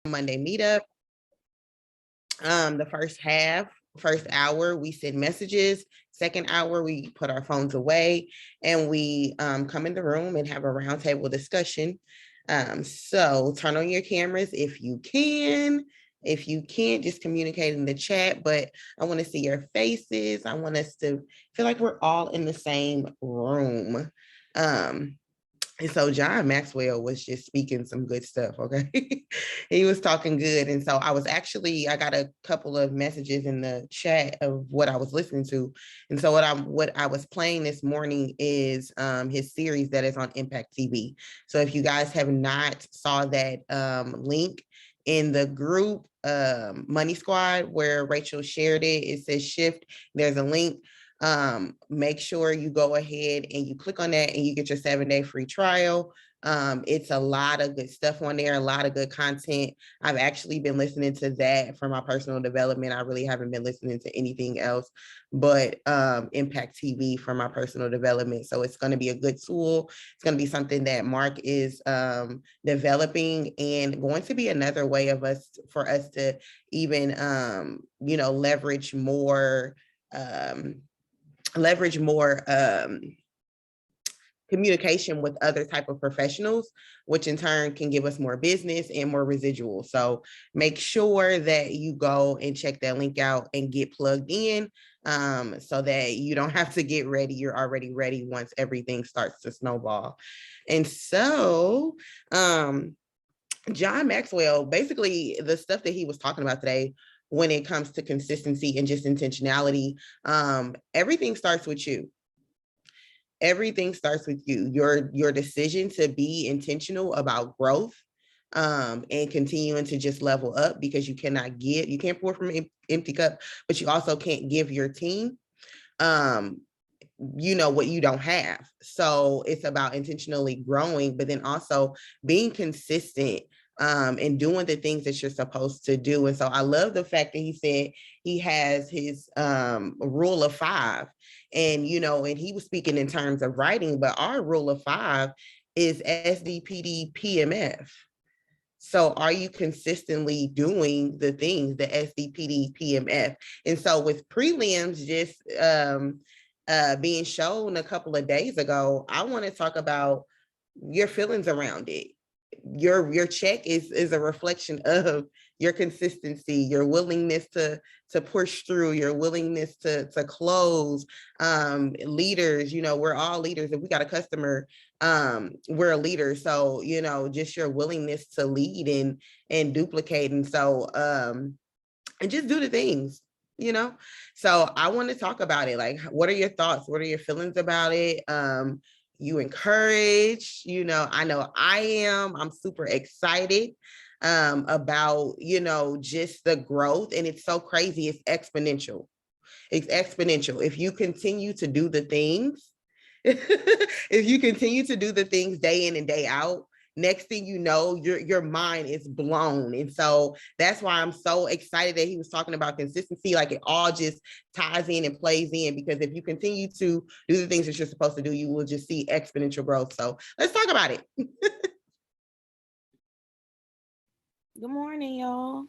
Monday meetup. The first hour, we send messages. Second hour, we put our phones away and we come in the room and have a roundtable discussion. So turn on your cameras if you can. If you can't, just communicate in the chat, but I want to see your faces. I want us to feel like we're all in the same room. And so John Maxwell was just speaking some good stuff, okay? He was talking good. And so I got a couple of messages in the chat of what I was listening to. And so what I was playing this morning is his series that is on Impact TV. So if you guys have not saw that link in the group, Money Squad, where Rachel shared it, it says shift, there's a link. Make sure you go ahead and you click on that and you get your 7-day free trial. It's a lot of good stuff on there, a lot of good content. I've actually been listening to that for my personal development. I really haven't been listening to anything else but Impact TV for my personal development. So it's going to be a good tool. It's going to be something that Mark is developing and going to be another way for us to even, leverage more communication with other type of professionals, which in turn can give us more business and more residual. So make sure that you go and check that link out and get plugged in so that you don't have to get ready. You're already ready once everything starts to snowball. And so John Maxwell, basically the stuff that he was talking about today when it comes to consistency and just intentionality, everything starts with you. Everything starts with you. Your decision to be intentional about growth and continuing to just level up, because you can't pour from an empty cup, but you also can't give your team what you don't have. So it's about intentionally growing, but then also being consistent and doing the things that you're supposed to do. And so I love the fact that he said he has his rule of 5. And, and he was speaking in terms of writing, but our rule of 5 is SDPD PMF. So are you consistently doing the things, the SDPD PMF? And so with prelims just being shown a couple of days ago, I want to talk about your feelings around it. Your check is a reflection of your consistency, your willingness to push through, your willingness to close. Leaders, we're all leaders. If we got a customer, we're a leader. So, just your willingness to lead and duplicate. And so, and just do the things, So I want to talk about it. Like, what are your thoughts? What are your feelings about it? You encouraged, I know I am. I'm super excited about, just the growth. And it's so crazy. It's exponential. It's exponential. If you continue to do the things, if you continue to do the things day in and day out, next thing you know, your mind is blown. And so that's why I'm so excited that he was talking about consistency. Like, it all just ties in and plays in, because if you continue to do the things that you're supposed to do, you will just see exponential growth. So let's talk about it. Good morning, y'all.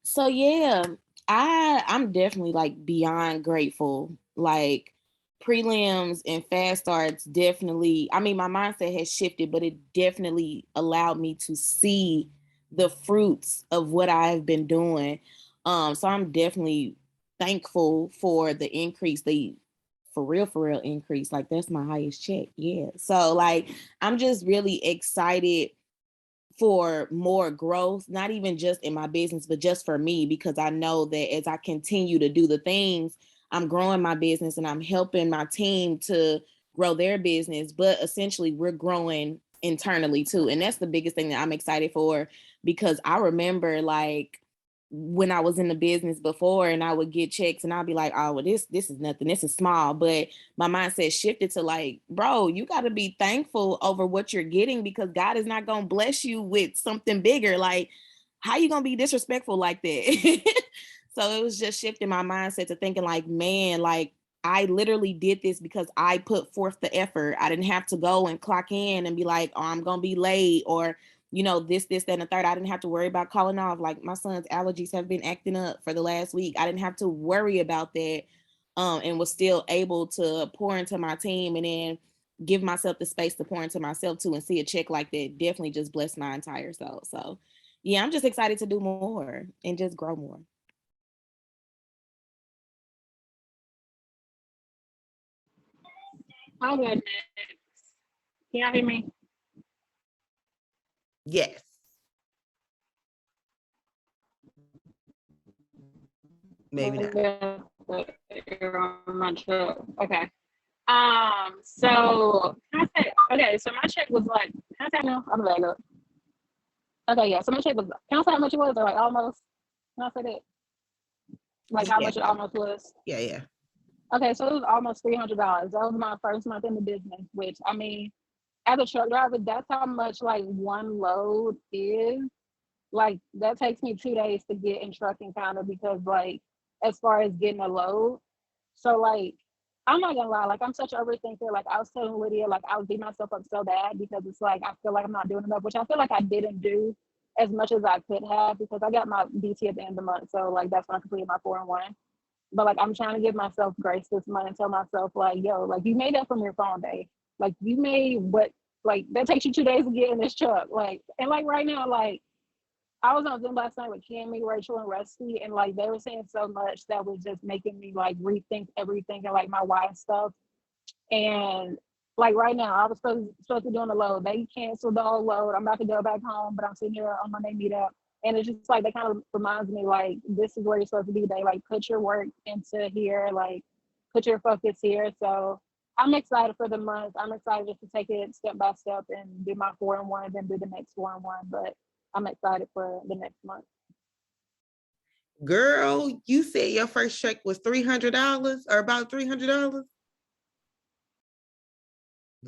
So yeah, I'm definitely like beyond grateful. Like, prelims and fast starts definitely, I mean, my mindset has shifted, but it definitely allowed me to see the fruits of what I've been doing. So I'm definitely thankful for the increase, the for real increase. Like, that's my highest check. Yeah. So like, I'm just really excited for more growth, not even just in my business, but just for me, because I know that as I continue to do the things, I'm growing my business and I'm helping my team to grow their business. But essentially, we're growing internally too. And that's the biggest thing that I'm excited for, because I remember like when I was in the business before and I would get checks and I'd be like, oh, well, this is nothing. This is small. But my mindset shifted to like, bro, you got to be thankful over what you're getting, because God is not going to bless you with something bigger. Like, how you going to be disrespectful like that? So it was just shifting my mindset to thinking like, man, like, I literally did this because I put forth the effort. I didn't have to go and clock in and be like, oh, I'm going to be late, or this, that, and the third. I didn't have to worry about calling off. Like my son's allergies have been acting up for the last week. I didn't have to worry about that, and was still able to pour into my team and then give myself the space to pour into myself too, and see a check like that definitely just blessed my entire soul. So yeah, I'm just excited to do more and just grow more. Oh goodness. Can y'all hear me? Yes. Maybe not. Okay. So can I say, okay, so my check was like, can I say no? I'm gonna look. Okay, yeah. So my check was, can I say how much it was? Or like almost? Can I say that? Like how Yeah. much it almost was? Yeah. Okay, so it was almost $300. That was my first month in the business, which I mean, as a truck driver, that's how much like one load is. Like that takes me 2 days to get in trucking kind of because like as far as getting a load. So like I'm not gonna lie, like I'm such an overthinker. Like I was telling Lydia, like I would beat myself up so bad because it's like I feel like I'm not doing enough, which I feel like I didn't do as much as I could have because I got my BT at the end of the month. So like that's when I completed my 4-1. But like I'm trying to give myself grace this month and tell myself like, yo, like you made that from your phone day. Like you made what like that takes you 2 days to get in this truck. Like and like right now, like I was on Zoom last night with Cammy, Rachel, and Rusty, and like they were saying so much that was just making me like rethink everything and like my why and stuff. And like right now, I was supposed to be doing the load. They canceled the whole load. I'm about to go back home, but I'm sitting here on Monday meetup. And it's just like that kind of reminds me like this is where you're supposed to be. They like put your work into here, like put your focus here. So I'm excited for the month. I'm excited just to take it step by step and do my 4-1, then do the next 4-1. But I'm excited for the next month. Girl, you said your first check was $300 or about $300.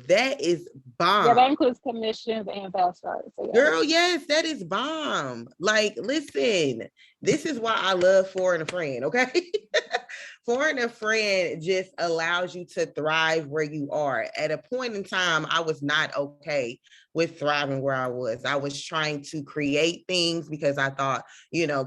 That is bomb. Yeah, that includes commissions and fast start. So yeah. Girl, yes, that is bomb. Like, listen, this is why I love Foreign a Friend, okay? Foreign a Friend just allows you to thrive where you are. At a point in time, I was not okay with thriving where I was. I was trying to create things because I thought,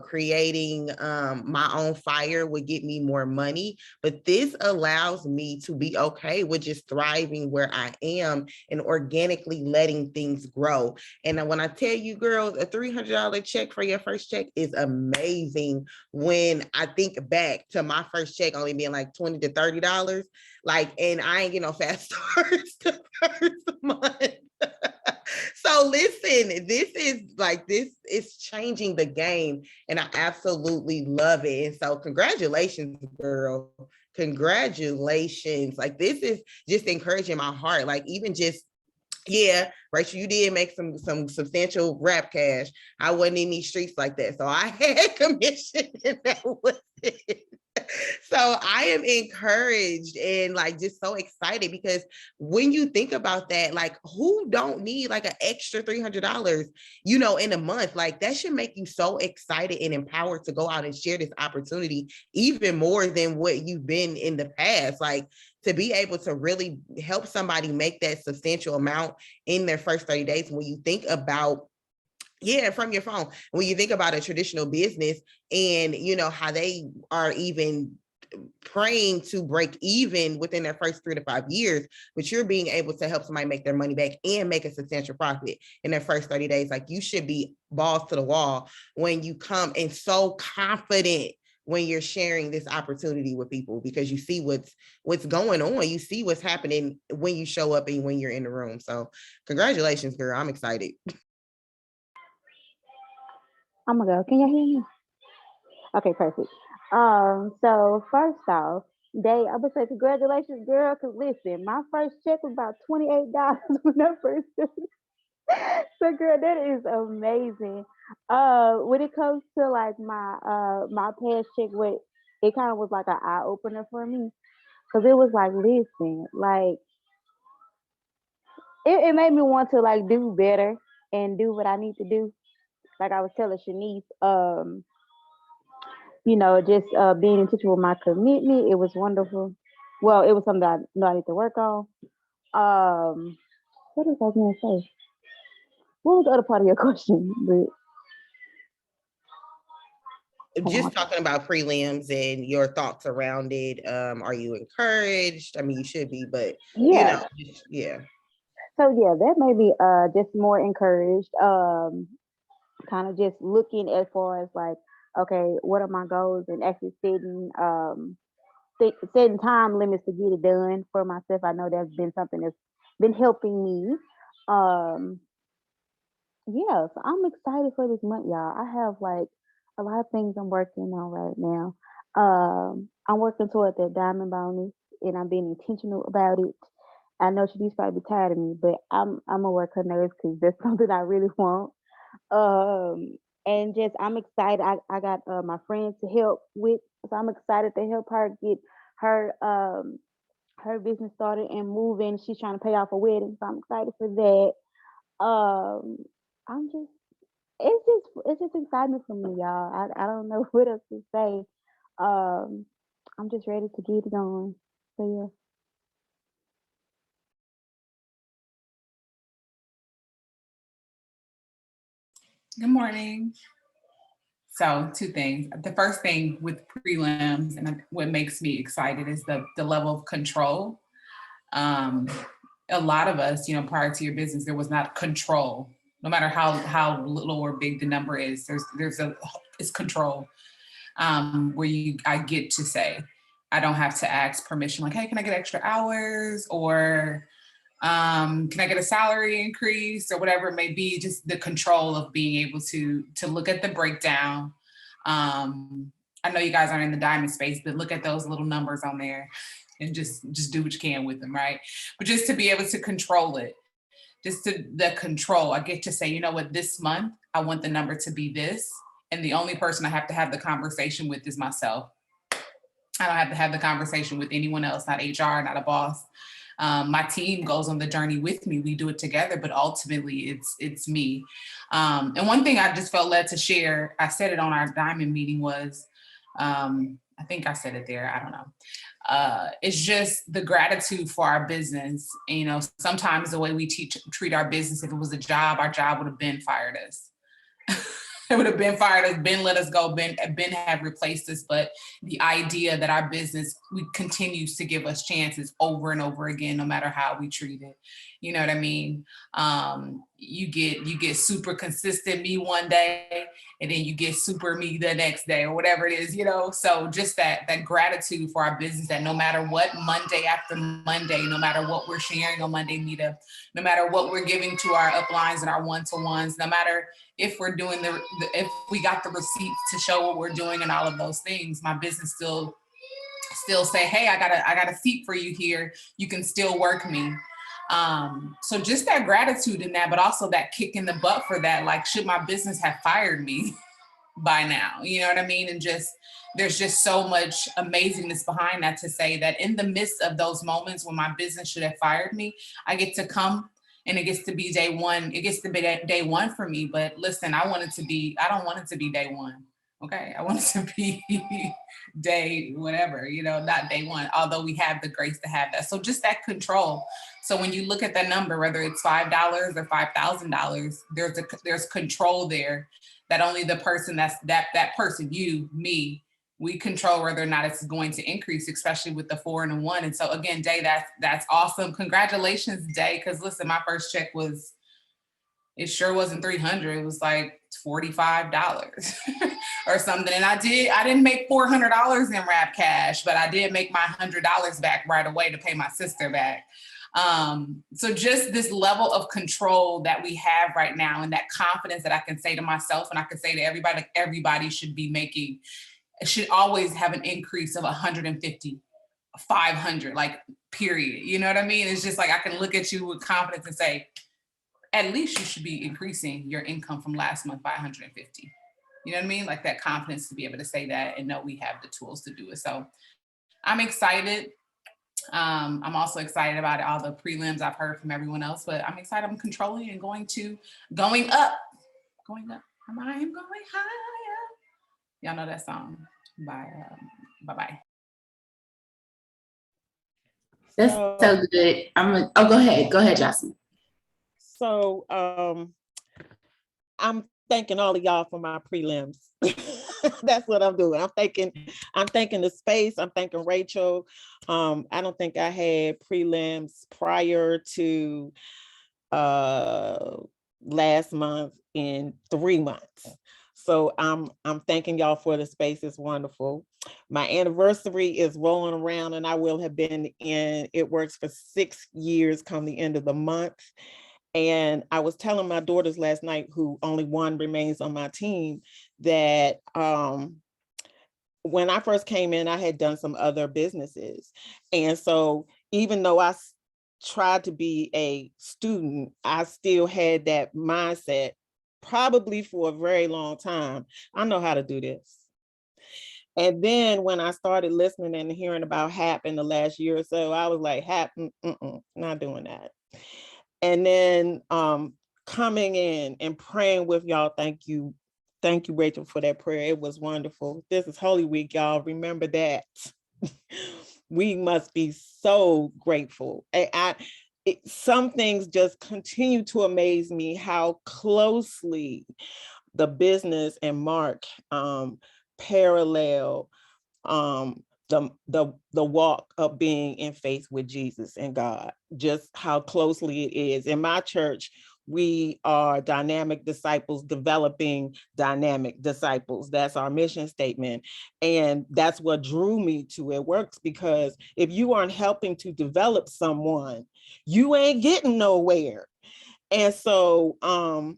creating my own fire would get me more money. But this allows me to be okay with just thriving where I am and organically letting things grow. And when I tell you, girls, a $300 check for your first check is amazing. When I think back to my first check only being like $20 to $30, like, and I ain't get no fast starts the first month. So listen, this is changing the game, and I absolutely love it. And so congratulations, girl. Congratulations. Like, this is just encouraging my heart. Like, even just, yeah, Rachel, you did make some substantial rap cash. I wasn't in these streets like that. So I had commission, and that was it. So I am encouraged and like just so excited because when you think about that, like who don't need like an extra $300, in a month? Like that should make you so excited and empowered to go out and share this opportunity even more than what you've been in the past. Like to be able to really help somebody make that substantial amount in their first 30 days. When you think about from your phone. When you think about a traditional business and how they are even praying to break even within their first 3 to 5 years, but you're being able to help somebody make their money back and make a substantial profit in their first 30 days. Like you should be balls to the wall when you come and so confident when you're sharing this opportunity with people because you see what's going on. You see what's happening when you show up and when you're in the room. So congratulations, girl. I'm excited. I'm gonna go. Can you hear me? Okay, perfect. So first off, I would say congratulations, girl. Cause listen, my first check was about $28 when I first started. So girl, that is amazing. When it comes to like my past check, it kind of was like an eye opener for me. Cause it was like, listen, like it made me want to like do better and do what I need to do. Like I was telling Shanice, just being in touch with my commitment, it was wonderful. Well, it was something that I know I need to work on. What was I gonna say? what was the other part of your question? But Just talking about prelims and your thoughts around it. Are you encouraged? I mean, you should be, but yeah. yeah. So yeah, that made me just more encouraged. Kind of just looking as far as like, okay, what are my goals, and actually setting time limits to get it done for myself. I know that's been something that's been helping me. Um, yeah, so I'm excited for this month, y'all. I have like a lot of things I'm working on right now. I'm working toward that diamond bonus, and I'm being intentional about it. I know Shanice probably tired of me, but I'm gonna work her nerves because that's something I really want. And just I'm excited. I got my friend to help with, so I'm excited to help her get her her business started and moving. She's trying to pay off a wedding, so I'm excited for that. Um, I'm just it's just excitement for me, y'all. I don't know what else to say. Um, I'm just ready to get it going. So yeah. Good morning. So two things. The first thing with prelims and what makes me excited is the level of control. A lot of us, prior to your business, there was not control. No matter how little or big the number is, it's control. Where I get to say, I don't have to ask permission, like, hey, can I get extra hours? Or can I get a salary increase or whatever it may be? Just the control of being able to look at the breakdown. I know you guys aren't in the diamond space, but look at those little numbers on there and just do what you can with them, right? But just to be able to control it, the control, I get to say, you know what, this month, I want the number to be this. And the only person I have to have the conversation with is myself. I don't have to have the conversation with anyone else, not HR, not a boss. My team goes on the journey with me. We do it together, but ultimately it's me. And one thing I just felt led to share, I said it on our diamond meeting was, I think I said it there, I don't know. It's just the gratitude for our business. And, sometimes the way we treat our business, if it was a job, our job would have been fired us. It would have been fired us, been let us go, been have replaced us. But the idea that our business continues to give us chances over and over again, no matter how we treat it. You know what I mean? You get super consistent me one day, and then you get super me the next day, or whatever it is, So just that gratitude for our business, that no matter what, Monday after Monday, no matter what we're sharing on Monday Meetup, no matter what we're giving to our uplines and our one-to-ones, no matter if we're doing if we got the receipts to show what we're doing and all of those things, my business still say, hey, I got a seat for you here. You can still work me. So just that gratitude in that, but also that kick in the butt for that, like, should my business have fired me by now? You know what I mean? And there's just so much amazingness behind that, to say that in the midst of those moments when my business should have fired me, I get to come and it gets to be day one. It gets to be day one for me. But listen, I don't want it to be day one. Okay. I want it to be day whatever, not day one, although we have the grace to have that. So just that control. So when you look at that number, whether it's $5 or $5,000, there's control there that only the person that person, you, me, we control whether or not it's going to increase, especially with the 4 and a 1. And so again, Day, that's awesome. Congratulations, Day. Because listen, my first check it sure wasn't $300. It was like $45 or something. And I didn't make $400 in Rap Cash, but I did make my $100 back right away to pay my sister back. So just this level of control that we have right now, and that confidence that I can say to myself, and I can say to everybody, like, everybody should be making, it should always have an increase of 150, 500, like, period. You know what I mean? It's just like, I can look at you with confidence and say, at least you should be increasing your income from last month by 150. You know what I mean? Like, that confidence to be able to say that and know we have the tools to do it. So I'm excited. I'm also excited about all the prelims I've heard from everyone else, but I'm excited. I'm controlling and going up. I am going higher. Y'all know that song by Bye-Bye. That's so good. Go ahead, Jocelyn. So I'm thanking all of y'all for my prelims. That's what I'm doing. I'm thanking the space. I'm thanking Rachel. I don't think I had prelims prior to last month in 3 months. So I'm thanking y'all for the space. It's wonderful. My anniversary is rolling around, and I will have been in It Works for 6 years come the end of the month. And I was telling my daughters last night, who only one remains on my team, that when I first came in, I had done some other businesses. And so even though I tried to be a student, I still had that mindset, probably for a very long time. I know how to do this. And then when I started listening and hearing about HAP in the last year or so, I was like, HAP, not doing that. And then coming in and praying with y'all, thank you, Rachel, for that prayer. It was wonderful. This is Holy Week, y'all. Remember that. We must be so grateful. Some things just continue to amaze me, how closely the business and Mark parallel the walk of being in faith with Jesus and God, just how closely it is. In my church, we are dynamic disciples developing dynamic disciples. That's our mission statement. And that's what drew me to It Works, because if you aren't helping to develop someone, you ain't getting nowhere. And so I'm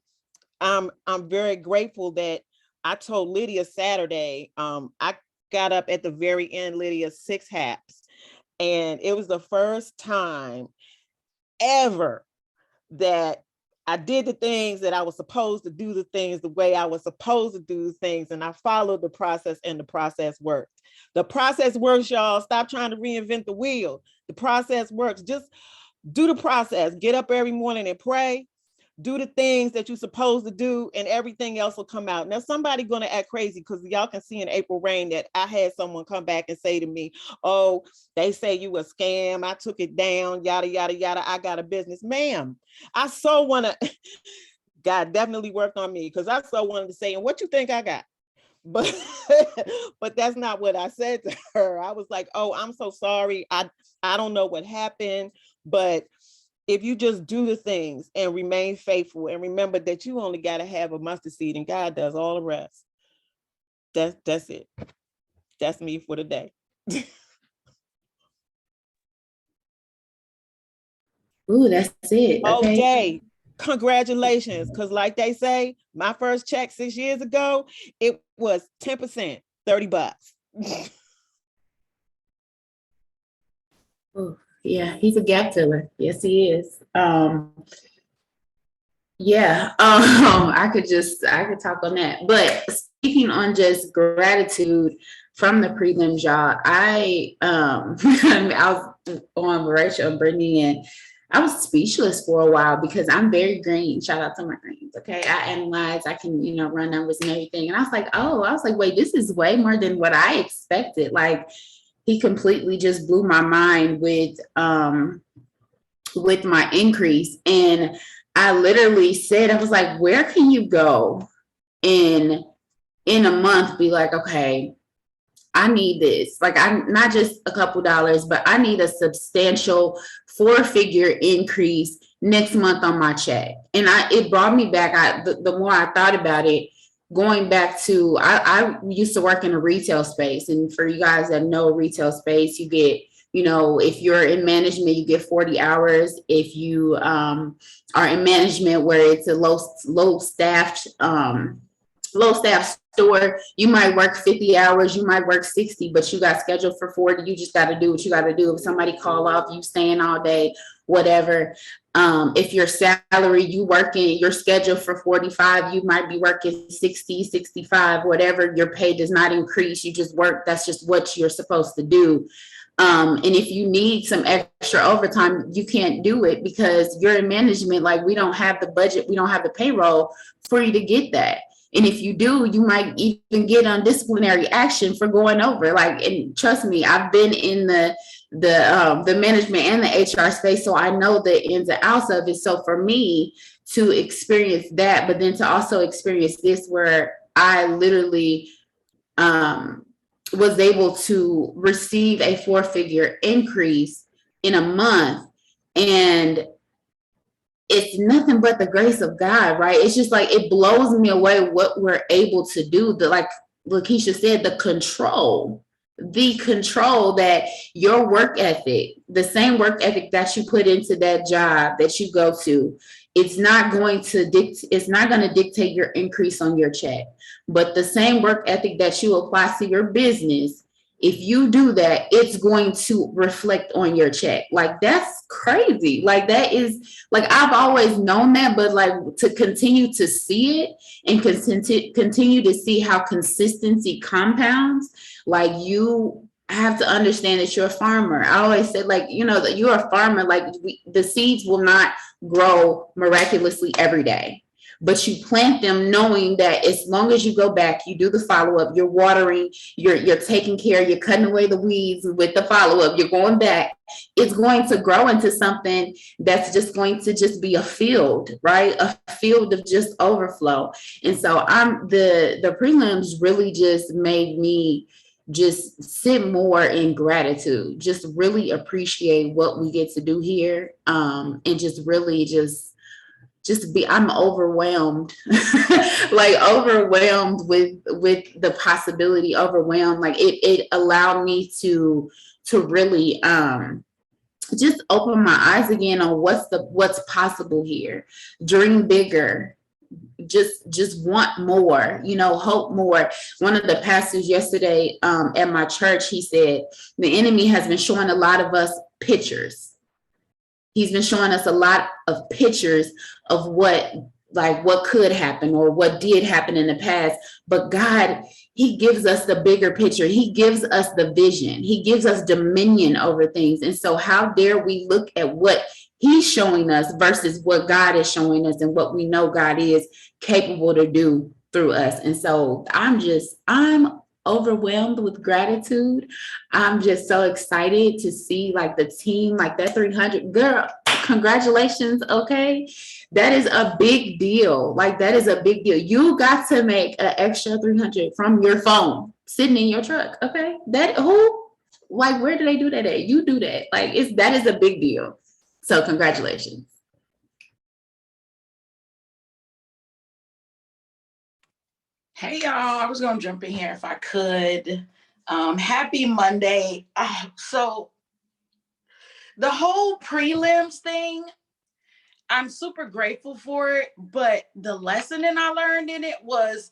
very grateful that I told Lydia Saturday, I got up at the very end, Lydia, 6 HAPs. And it was the first time ever that I did the things that I was supposed to do, the things the way I was supposed to do things. And I followed the process, and the process worked. The process works, y'all. Stop trying to reinvent the wheel. The process works. Just do the process. Get up every morning and pray. Do the things that you're supposed to do, and everything else will come out. Now, somebody going to act crazy, because y'all can see in April Rain that I had someone come back and say to me, oh, they say you a scam. I took it down, yada, yada, yada. I got a business. Ma'am, I so want to, God definitely worked on me, because I so wanted to say, and what you think I got? But but that's not what I said to her. I was like, oh, I'm so sorry. I don't know what happened, but if you just do the things and remain faithful, and remember that you only got to have a mustard seed, and God does all the rest. That's it. That's me for the day. Ooh, that's it. Oh, Okay. Day, congratulations. Because like they say, my first check 6 years ago, it was 10%, $30. Oh, yeah, he's a gap filler. Yes, he is. Yeah, I could talk on that. But speaking on just gratitude from the prelims, y'all, I I was on Rachel and Brittany, and I was speechless for a while, because I'm very green. Shout out to my greens. Okay. I analyze, I can, run numbers and everything. And I was like, wait, this is way more than what I expected. Like, he completely just blew my mind with my increase. And I literally said, I was like, where can you go in a month, be like, okay, I need this. Like, I'm not just a couple dollars, but I need a substantial 4-figure increase next month on my check. And it brought me back. The more I thought about it, going back to, I used to work in a retail space. And for you guys that know retail space, you get, if you're in management, you get 40 hours. If you are in management where it's a low staffed store, you might work 50 hours, you might work 60, but you got scheduled for 40. You just got to do what you got to do. If somebody call off, you staying all day, whatever. If your salary, you're scheduled for 45, you might be working 60, 65, whatever. Your pay does not increase. You just work. That's just what you're supposed to do. And if you need some extra overtime, you can't do it because you're in management. Like, we don't have the budget, we don't have the payroll for you to get that. And if you do, you might even get on disciplinary action for going over. Like, and trust me, I've been in the management and the HR space, so I know the ins and outs of it. So for me, to experience that, but then to also experience this where I literally was able to receive a 4-figure increase in a month. And it's nothing but the grace of God, right? It's just like, it blows me away what we're able to do. Like Lakeisha said, the control that your work ethic, the same work ethic that you put into that job that you go to, it's not going to dictate your increase on your check. But the same work ethic that you apply to your business, if you do that, it's going to reflect on your check. Like, that's crazy. Like, that is, like, I've always known that, but like, to continue to see it and continue to see how consistency compounds, like, you have to understand that you're a farmer. I always said, like, you know, that you're a farmer, like, the seeds will not grow miraculously every day. But you plant them knowing that as long as you go back, you do the follow-up, you're watering, you're taking care, you're cutting away the weeds with the follow-up, you're going back, it's going to grow into something that's just going to just be a field, right? A field of just overflow. And so the prelims really just made me just sit more in gratitude, just really appreciate what we get to do here, and just really just I'm overwhelmed, like overwhelmed with the possibility, overwhelmed. Like it allowed me to really just open my eyes again on what's possible here. Dream bigger, just want more, you know, hope more. One of the pastors yesterday at my church, he said, the enemy has been showing a lot of us pictures. He's been showing us a lot of pictures of what could happen or what did happen in the past. But God, he gives us the bigger picture. He gives us the vision. He gives us dominion over things. And so how dare we look at what he's showing us versus what God is showing us and what we know God is capable to do through us. And so I'm overwhelmed with gratitude. I'm just so excited to see like the team, like that 300 girl, congratulations. Okay. That is a big deal. Like, that is a big deal. You got to make an extra 300 from your phone sitting in your truck. Okay. Where do they do that at? You do that. Like, that is a big deal. So congratulations. Hey y'all, I was gonna jump in here if I could. Happy Monday. So the whole prelims thing, I'm super grateful for it, but the lesson that I learned in it was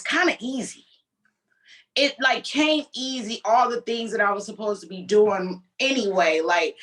kind of easy. It like came easy, all the things that I was supposed to be doing anyway. Like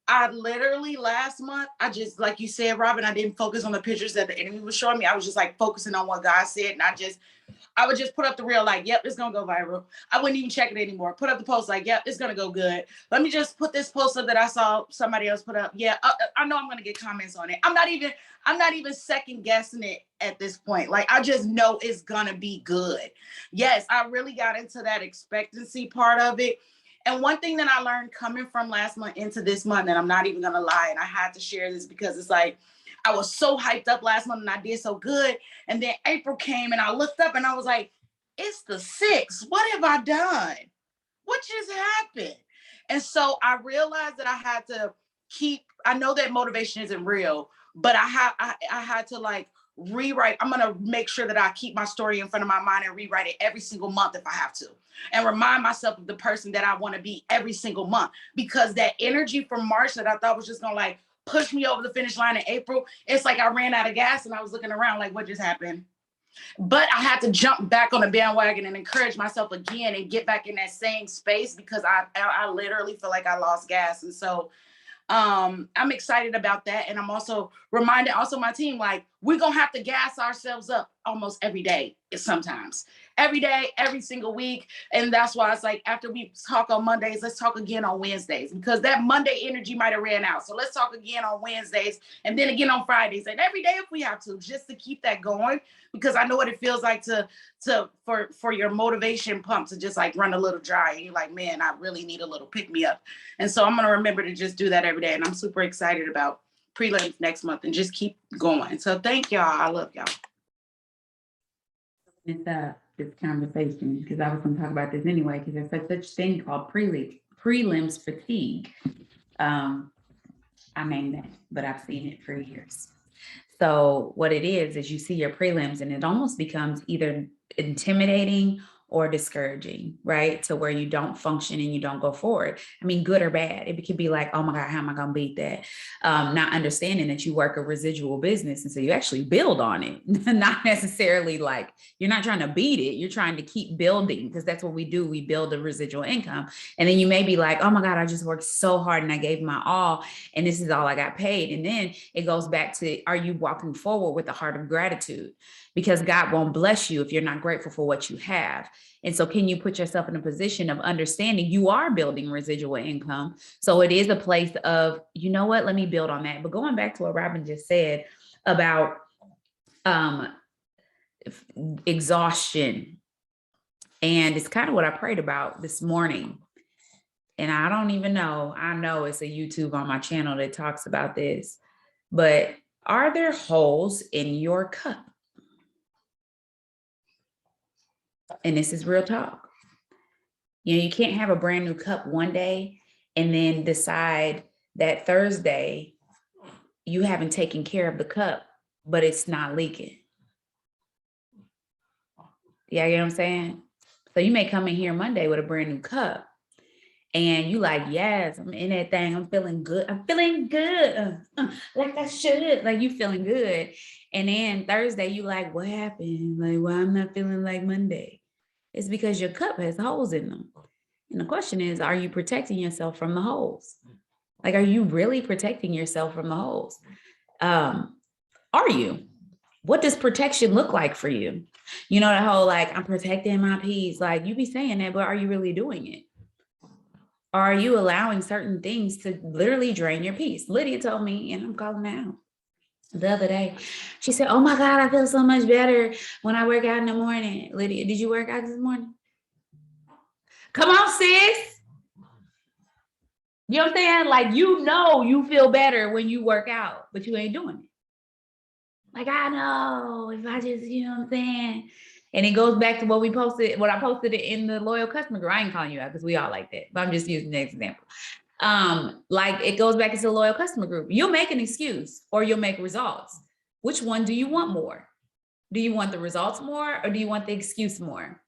I literally last month, I just, like you said, Robin, I didn't focus on the pictures that the enemy was showing me. I was just like focusing on what God said. And I would just put up the reel like, yep, it's going to go viral. I wouldn't even check it anymore. Put up the post like, yep, it's going to go good. Let me just put this post up that I saw somebody else put up. Yeah, I know I'm going to get comments on it. I'm not even second guessing it at this point. Like, I just know it's going to be good. Yes, I really got into that expectancy part of it. And one thing that I learned coming from last month into this month, and I'm not even going to lie, and I had to share this because it's like, I was so hyped up last month and I did so good. And then April came and I looked up and I was like, it's the 6th. What have I done? What just happened? And so I realized that I had to I know that motivation isn't real, but I had to like rewrite. I'm going to make sure that I keep my story in front of my mind and rewrite it every single month if I have to, and remind myself of the person that I want to be every single month, because that energy from March that I thought was just going to like push me over the finish line in April, it's like I ran out of gas and I was looking around like, what just happened? But I had to jump back on the bandwagon and encourage myself again and get back in that same space, because I literally feel like I lost gas. And so I'm excited about that. And I'm also reminding my team, like, we're going to have to gas ourselves up almost every day. Sometimes every day, every single week. And that's why it's like, after we talk on Mondays, let's talk again on Wednesdays, because that Monday energy might have ran out. So let's talk again on Wednesdays and then again on Fridays and every day if we have to, just to keep that going, because I know what it feels like for your motivation pump to just like run a little dry. And you're like, man, I really need a little pick me up. And so I'm going to remember to just do that every day. And I'm super excited about prelims next month and just keep going. So thank y'all. I love y'all. It's this conversation because I was going to talk about this anyway because there's such thing called prelims fatigue. I named that, but I've seen it for years. So what it is you see your prelims and it almost becomes either intimidating or discouraging, right? To where you don't function and you don't go forward. I mean, good or bad. It could be like, oh my God, how am I going to beat that? Not understanding that you work a residual business. And so you actually build on it, not necessarily like you're not trying to beat it. You're trying to keep building because that's what we do. We build a residual income. And then you may be like, oh my God, I just worked so hard and I gave my all and this is all I got paid. And then it goes back to, are you walking forward with a heart of gratitude? Because God won't bless you if you're not grateful for what you have. And so can you put yourself in a position of understanding you are building residual income? So it is a place of, you know what, let me build on that. But going back to what Robin just said about exhaustion, and it's kind of what I prayed about this morning. And I don't even know, I know it's a YouTube on my channel that talks about this, but are there holes in your cup? And this is real talk. You know, you can't have a brand new cup one day and then decide that Thursday you haven't taken care of the cup, but it's not leaking. Yeah, you know what I'm saying? So you may come in here Monday with a brand new cup and you like, yes, I'm in that thing. I'm feeling good. I'm feeling good. Like I should, like you feeling good. And then Thursday you like, what happened? Like, well, I'm not feeling like Monday. It's because your cup has holes in them. And the question is, are you protecting yourself from the holes? Like, are you really protecting yourself from the holes? Are you? What does protection look like for you? You know, the whole, like, I'm protecting my peace. Like, you be saying that, but are you really doing it? Or are you allowing certain things to literally drain your peace? Lydia told me, and I'm calling out the other day, she said, oh my God, I feel so much better when I work out in the morning. Lydia, did you work out this morning? Come on, sis. You know what I'm saying? Like, you know, you feel better when you work out, but you ain't doing it. Like, I know if I just, you know what I'm saying? And it goes back to what we posted, what I posted in the loyal customer group. I ain't calling you out because we all like that, but I'm just using the example. Like it goes back into the loyal customer group. You'll make an excuse or you'll make results. Which one do you want more? Do you want the results more or do you want the excuse more?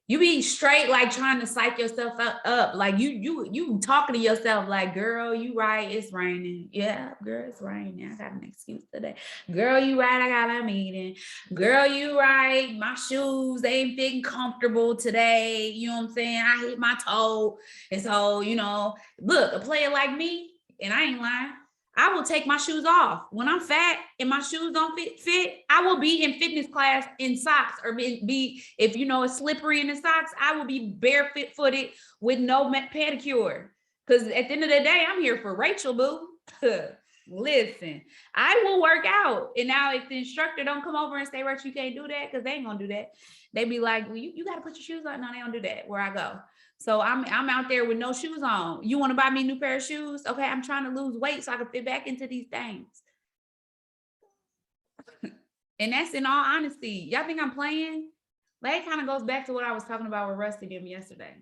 You be straight like trying to psych yourself up. Like you talking to yourself like, girl, you right, it's raining. Yeah, girl, it's raining. I got an excuse today. Girl, you right, I got a meeting. Girl, you right, my shoes, they ain't fitting comfortable today. You know what I'm saying? I hit my toe. And so, you know, look, a player like me, and I ain't lying, I will take my shoes off. When I'm fat and my shoes don't fit, I will be in fitness class in socks or be, if you know, it's slippery in the socks, I will be barefoot-footed with no pedicure. Because at the end of the day, I'm here for Rachel, boo. Listen, I will work out. And now if the instructor don't come over and say, Rachel, you can't do that, because they ain't gonna do that. They be like, well, you got to put your shoes on. No, they don't do that where I go. So I'm out there with no shoes on. You want to buy me a new pair of shoes? Okay, I'm trying to lose weight so I can fit back into these things. And that's in all honesty. Y'all think I'm playing? That kind of goes back to what I was talking about with Rusty and yesterday.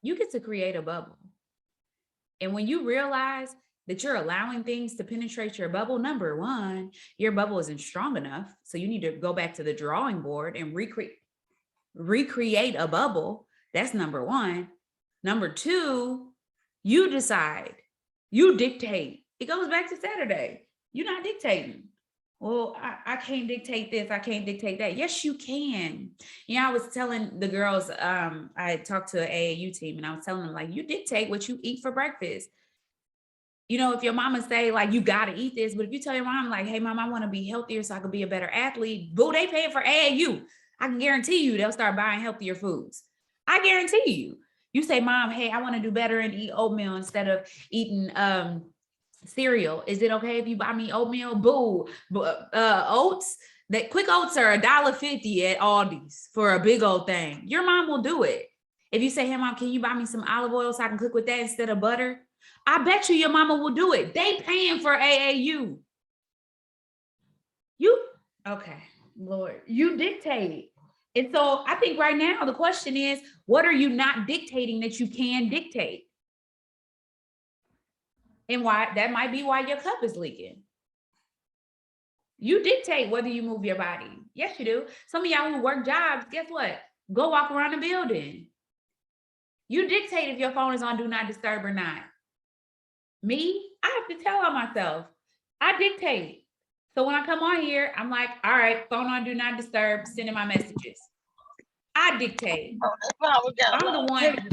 You get to create a bubble. And when you realize that you're allowing things to penetrate your bubble, number one, your bubble isn't strong enough. So you need to go back to the drawing board and recreate a bubble. That's number one. Number two, you decide, you dictate. It goes back to Saturday. You're not dictating. Well, I can't dictate this. I can't dictate that. Yes, you can. You know, I was telling the girls, I talked to an AAU team and I was telling them, like, you dictate what you eat for breakfast. You know, if your mama say, like, you got to eat this, but if you tell your mom, like, hey, mom, I want to be healthier so I can be a better athlete, boo, they pay for AAU. I can guarantee you they'll start buying healthier foods. I guarantee you. You say, mom, hey, I want to do better and eat oatmeal instead of eating cereal. Is it okay if you buy me oatmeal? Boo. Oats, that quick oats are $1.50 at Aldi's for a big old thing. Your mom will do it. If you say, hey, mom, can you buy me some olive oil so I can cook with that instead of butter? I bet you your mama will do it. They paying for AAU. Okay, Lord, you dictate. And so I think right now the question is, what are you not dictating that you can dictate? And why that might be why your cup is leaking. You dictate whether you move your body. Yes, you do. Some of y'all who work jobs, guess what? Go walk around the building. You dictate if your phone is on do not disturb or not. Me, I have to tell on myself. I dictate. So when I come on here, I'm like, all right, phone on do not disturb, sending my messages. I dictate. I'm the one.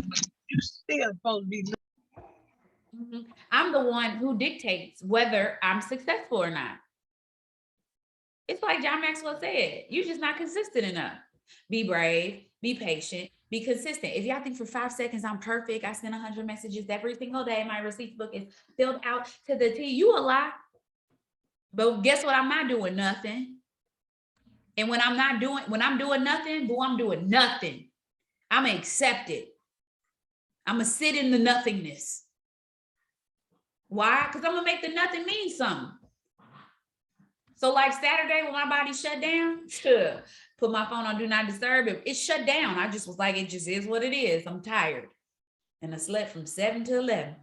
You still supposed to be. I'm the one who dictates whether I'm successful or not. It's like John Maxwell said, you're just not consistent enough. Be brave, be patient, be consistent. If y'all think for 5 seconds I'm perfect, I send 100 messages every single day, my receipts book is filled out to the T, you a lie. But guess what? I'm not doing nothing. And when I'm doing nothing, boo, I'm doing nothing. I'm gonna accept it. I'm gonna sit in the nothingness. Why? Because I'm gonna make the nothing mean something. So like Saturday when my body shut down, put my phone on do not disturb. It shut down. I just was like, it just is what it is. I'm tired. And I slept from 7 to 11.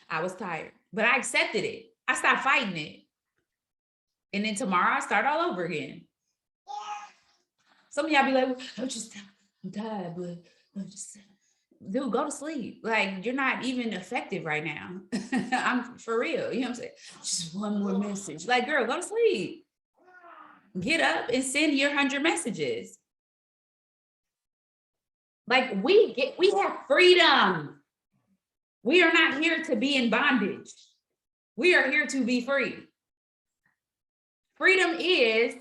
I was tired, but I accepted it. I stopped fighting it. And then tomorrow I start all over again. Some of y'all be like, well, I'm tired, but I'm just, dude, go to sleep. Like, you're not even effective right now. I'm for real. You know what I'm saying? Just one more message. Like, girl, go to sleep. Get up and send your 100 messages. Like, we have freedom. We are not here to be in bondage. We are here to be free. Freedom is,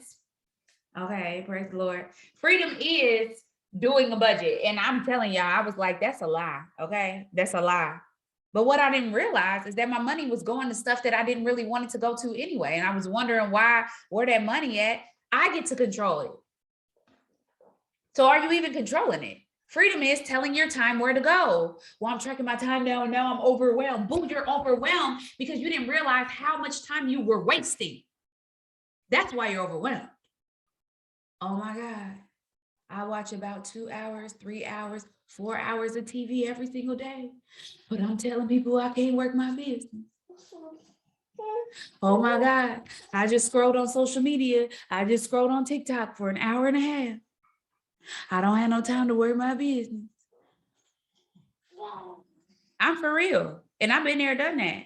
okay, praise the Lord. Freedom is doing a budget. And I'm telling y'all, I was like, that's a lie, okay? That's a lie. But what I didn't realize is that my money was going to stuff that I didn't really want it to go to anyway. And I was wondering where that money at? I get to control it. So are you even controlling it? Freedom is telling your time where to go. Well, I'm tracking my time now and now I'm overwhelmed. Boo, you're overwhelmed because you didn't realize how much time you were wasting. That's why you're overwhelmed. Oh my God. I watch about 2 hours, 3 hours, 4 hours of TV every single day, but I'm telling people I can't work my business. Oh my God. I just scrolled on social media. I just scrolled on TikTok for an hour and a half. I don't have no time to work my business. I'm for real. And I've been there, done that.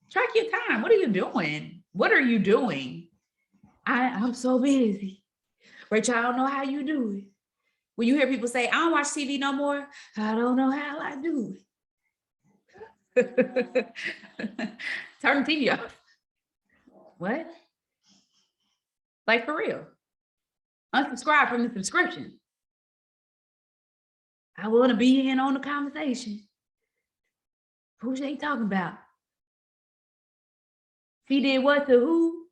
Track your time. What are you doing? What are you doing? I'm so busy. Rachel, I don't know how you do it. When you hear people say, I don't watch TV no more, I don't know how I do it. Turn the TV off. What? Like for real. Unsubscribe from the subscription. I want to be in on the conversation. Who they talking about? He did what to who?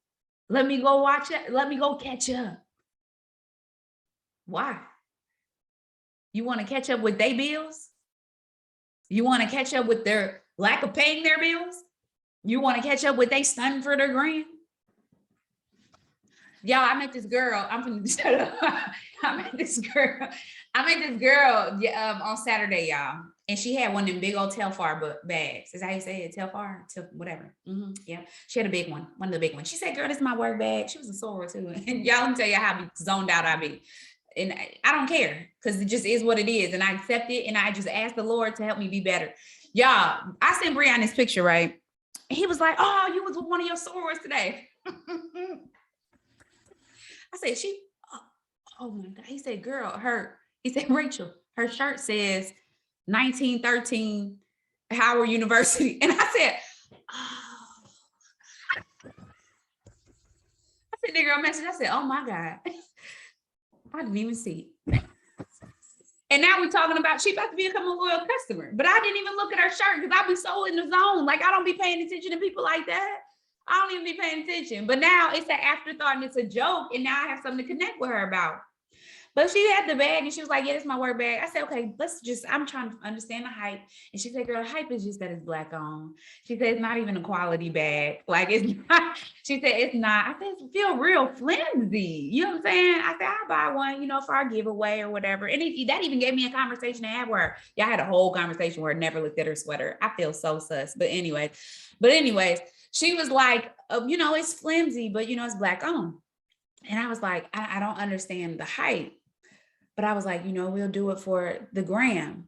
Let me go watch it. Let me go catch up. Why? You want to catch up with their bills? You want to catch up with their lack of paying their bills? You want to catch up with they stunning for their grand? Y'all, I met this girl. I'm from shut up. I met this girl on Saturday, y'all. And she had one of them big old Telfar bags. Is that how you say it? Telfar? Whatever. Yeah. She had a big one of the big ones. She said, girl, this is my work bag. She was a soror too. And y'all can tell you how zoned out I be. And I don't care because it just is what it is. And I accept it. And I just ask the Lord to help me be better. Y'all, I sent Brian this picture, right? And he was like, oh, you was with one of your sorors today. I said, oh my God. He said, girl, he said, Rachel, her shirt says 1913 Howard University. And I said, I sent the girl a message. I said, oh my God. I didn't even see it. And now we're talking about she about to become a loyal customer. But I didn't even look at her shirt because I be so in the zone. Like I don't be paying attention to people like that. I don't even be paying attention. But now it's an afterthought and it's a joke. And now I have something to connect with her about. But she had the bag and she was like, yeah, this is my work bag. I said, okay, I'm trying to understand the hype. And she said, girl, the hype is just that it's Black on. She said, it's not even a quality bag. Like it's not, she said, it's not. I said, it feel real flimsy. You know what I'm saying? I said, I'll buy one, for our giveaway or whatever. And that even gave me a conversation to have where y'all had a whole conversation where I never looked at her sweater. I feel so sus. But anyways, she was like, it's flimsy, but it's Black on. And I was like, I don't understand the hype. But I was like, we'll do it for the gram.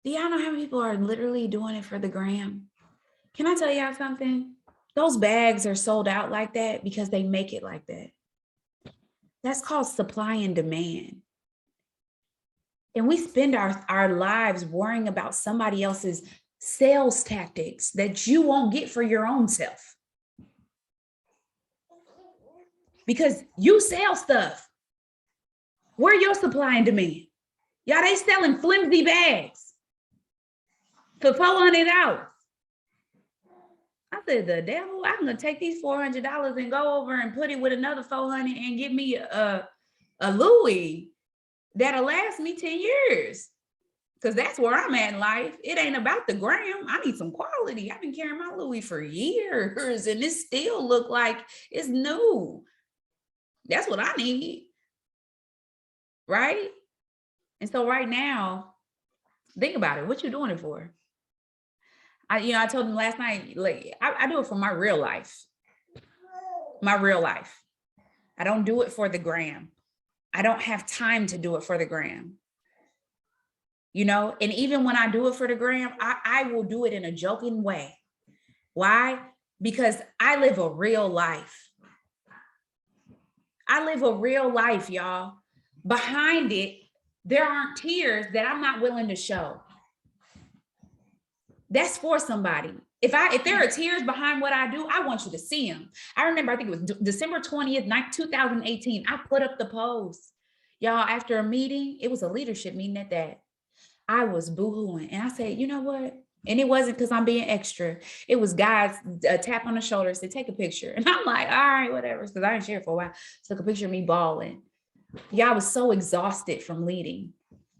Do y'all know how many people are literally doing it for the gram? Can I tell y'all something? Those bags are sold out like that because they make it like that. That's called supply and demand. And we spend our lives worrying about somebody else's sales tactics that you won't get for your own self. Because you sell stuff. Where your supply and demand? Y'all, they selling flimsy bags for $400. I said, the devil, I'm gonna take these $400 and go over and put it with another $400 and get me a Louis that'll last me 10 years. Because that's where I'm at in life. It ain't about the gram. I need some quality. I've been carrying my Louis for years and it still look like it's new. That's what I need. Right? And so right now, think about it. What you doing it for? I told him last night, like, I do it for my real life. My real life. I don't do it for the gram. I don't have time to do it for the gram. And even when I do it for the gram, I will do it in a joking way. Why? Because I live a real life. I live a real life, y'all. Behind it, there aren't tears that I'm not willing to show. That's for somebody. If there are tears behind what I do, I want you to see them. I remember, I think it was December 20th, 2018. I put up the post. Y'all, after a meeting, it was a leadership meeting at that. I was boohooing. And I said, you know what? And it wasn't because I'm being extra. It was guys tap on the shoulder, said, take a picture. And I'm like, all right, whatever. Because I didn't share for a while. Took a picture of me bawling. Yeah, I was so exhausted from leading.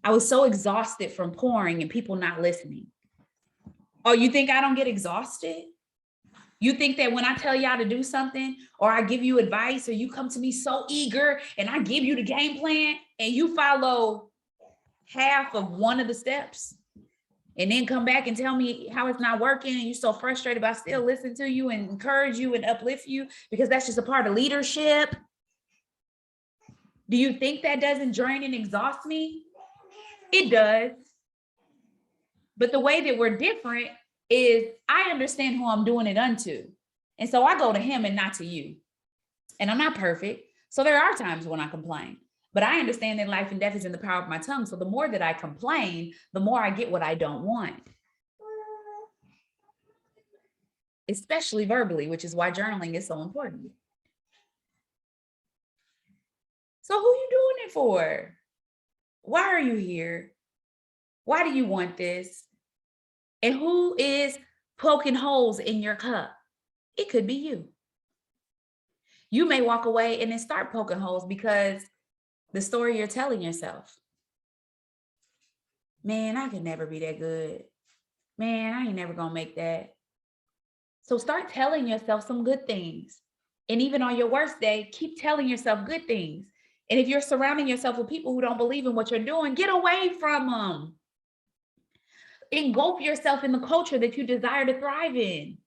I was so exhausted from pouring and people not listening. Oh, you think I don't get exhausted? You think that when I tell y'all to do something or I give you advice or you come to me so eager and I give you the game plan and you follow half of one of the steps and then come back and tell me how it's not working and you're so frustrated, but I still listen to you and encourage you and uplift you because that's just a part of leadership? Do you think that doesn't drain and exhaust me? It does. But the way that we're different is I understand who I'm doing it unto. And so I go to him and not to you. And I'm not perfect. So there are times when I complain. But I understand that life and death is in the power of my tongue. So the more that I complain, the more I get what I don't want. Especially verbally, which is why journaling is so important. So who are you doing it for? Why are you here? Why do you want this? And who is poking holes in your cup? It could be you. You may walk away and then start poking holes because the story you're telling yourself. Man, I could never be that good. Man, I ain't never gonna make that. So start telling yourself some good things. And even on your worst day, keep telling yourself good things. And if you're surrounding yourself with people who don't believe in what you're doing, get away from them. Engulf yourself in the culture that you desire to thrive in.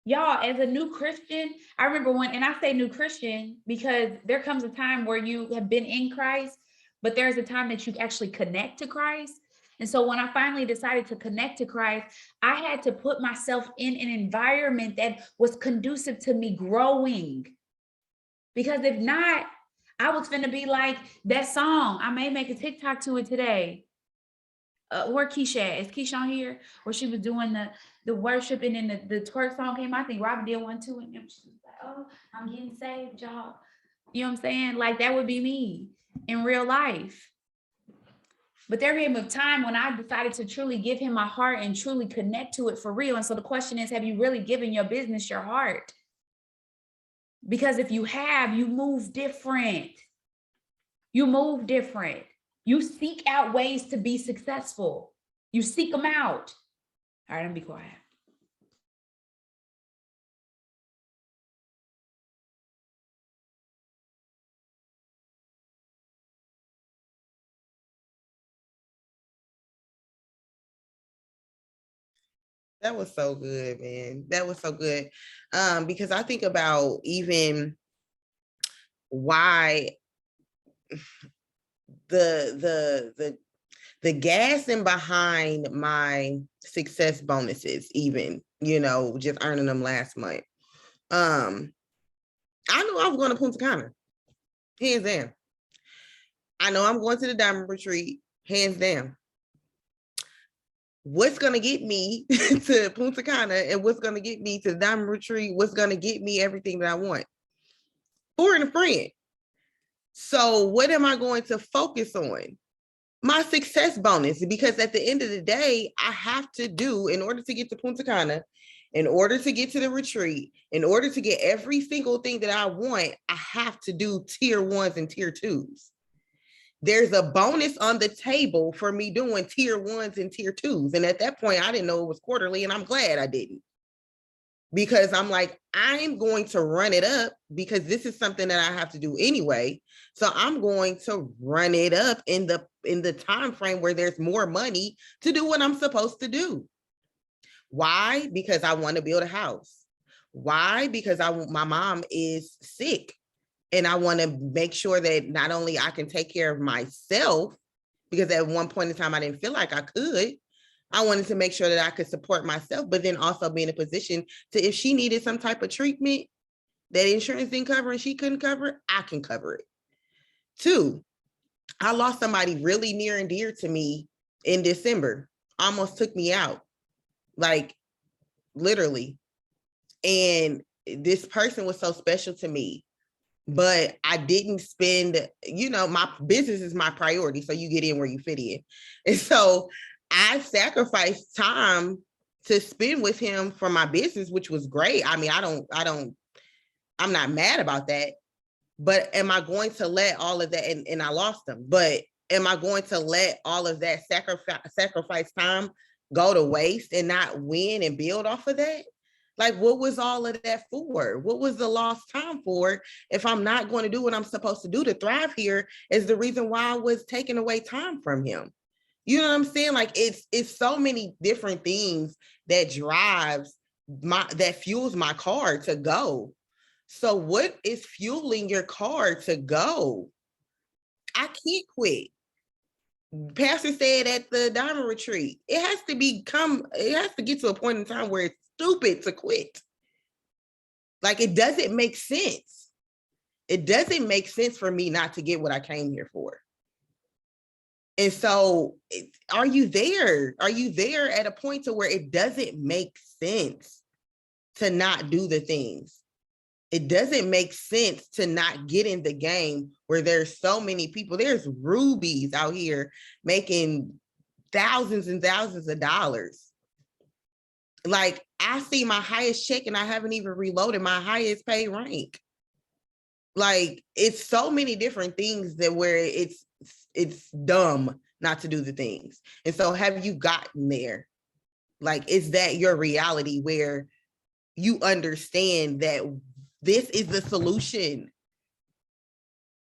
Y'all, as a new Christian, I remember and I say new Christian because there comes a time where you have been in Christ, but there's a time that you actually connect to Christ. And so when I finally decided to connect to Christ, I had to put myself in an environment that was conducive to me growing. Because if not, I was finna be like that song. I may make a TikTok to it today. Where Keisha at? Is Keisha on here? Where she was doing the worship and then the twerk song came out. I think Robin did one too. And she was like, oh, I'm getting saved, y'all. You know what I'm saying? Like that would be me in real life. But there came a time when I decided to truly give him my heart and truly connect to it for real. And so the question is, have you really given your business your heart? Because if you have, you move different. You move different. You seek out ways to be successful. You seek them out. All right, I'm gonna be quiet. That was so good, man. That was so good. Because I think about even why the gassing behind my success bonuses, even, just earning them last month. I knew I was going to Punta Cana, hands down. I know I'm going to the diamond retreat, hands down. What's going to get me to Punta Cana and what's going to get me to the diamond retreat? What's going to get me everything that I want? Foreign a friend. So what am I going to focus on? My success bonus, because at the end of the day, I have to do, in order to get to Punta Cana, in order to get to the retreat, in order to get every single thing that I want, I have to do tier 1s and tier 2s. There's a bonus on the table for me doing tier 1s and tier 2s. And at that point, I didn't know it was quarterly, and I'm glad I didn't. Because I'm like, I'm going to run it up because this is something that I have to do anyway. So I'm going to run it up in the time frame where there's more money to do what I'm supposed to do. Why? Because I want to build a house. Why? Because my mom is sick, and I want to make sure that not only I can take care of myself, because at one point in time I didn't feel like I could. I wanted to make sure that I could support myself, but then also be in a position to, if she needed some type of treatment that insurance didn't cover and she couldn't cover it, I can cover it. 2, I lost somebody really near and dear to me in December, almost took me out, like literally. And this person was so special to me, but I didn't spend, my business is my priority. So you get in where you fit in. And so I sacrificed time to spend with him for my business, which was great. I mean, I'm not mad about that, but am I going to let all of that, and I lost him, but am I going to let all of that sacrifice time go to waste and not win and build off of that? Like, what was all of that for? What was the lost time for if I'm not going to do what I'm supposed to do to thrive here is the reason why I was taking away time from him. You know what I'm saying? Like, it's so many different things that that fuels my car to go. So what is fueling your car to go? I can't quit. Pastor said at the diamond retreat, it has to get to a point in time where it's stupid to quit. Like, it doesn't make sense. It doesn't make sense for me not to get what I came here for. And so are you there? Are you there at a point to where it doesn't make sense to not do the things? It doesn't make sense to not get in the game where there's so many people. There's rubies out here making thousands and thousands of dollars. Like, I see my highest check and I haven't even reloaded my highest pay rank. Like, it's so many different things that where it's dumb not to do the things. And so have you gotten there? Like, is that your reality where you understand that this is the solution?